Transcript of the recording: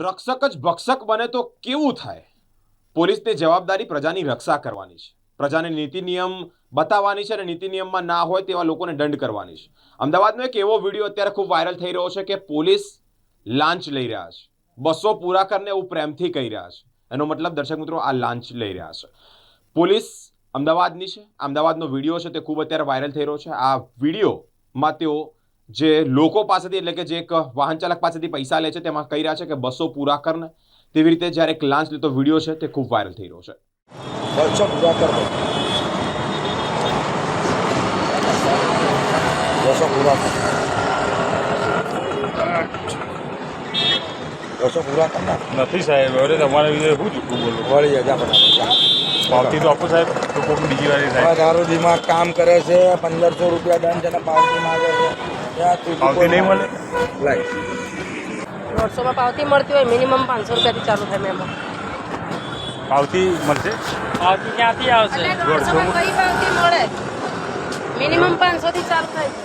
રક્ષક જ ભક્ષક બને તો કેવું થાય? પોલીસની જવાબદારી પ્રજાની રક્ષા કરવાની છે, પ્રજાને નીતિ નિયમ બતાવવાની છે અને નીતિ નિયમમાં ના હોય તેવા લોકોને દંડ કરવાની છે. અમદાવાદનો એક એવો વિડીયો અત્યારે ખૂબ વાયરલ થઈ રહ્યો છે કે પોલીસ લાંચ લઈ રહ્યા છે, બસો પૂરા કરીને એવું પ્રેમથી કહી રહ્યા છે. એનો મતલબ દર્શક મિત્રો આ લાંચ લઈ રહ્યા છે. પોલીસ અમદાવાદની છે, અમદાવાદનો વિડીયો છે તે ખૂબ અત્યારે વાયરલ થઈ રહ્યો છે. આ વિડીયોમાં તેઓ જે લોકો પાસેથી એટલે કે જે એક વાહન ચાલક પાસેથી પૈસા લે છે તેમાં કહી રહ્યા છે કે 200 પૂરા કરને. તેવી રીતે જ્યારે એક લાંચ લેતો વિડીયો છે તે ખૂબ વાયરલ થઈ રહ્યો છે. 200 પૂરા કર દો, 200 પૂરા કર, 200 પૂરા કરના નથી સાહેબ. હવે તમારે વિશે શું જૂઠું બોલું? વળી જા ફટાફટ. પાવતી તો આપો સાહેબ, તો કોઈક બીજી વાર હવે સાહેબ તારું દિમાગ કામ કરે છે. 1500 રૂપિયા દંડ છે ને પાવતી માગે છે. ત્યાં તું પાવતી નહીં મળે. લાય 150માં પાવતી મળતી હોય, મિનિમમ 500 રૂપિયાથી ચાલુ થાય મેમો. પાવતી મળશે. પાવતી ક્યાંથી આવશે? 150માં કઈ પાવતી મળે? મિનિમમ 500 થી ચાલુ થાય છે.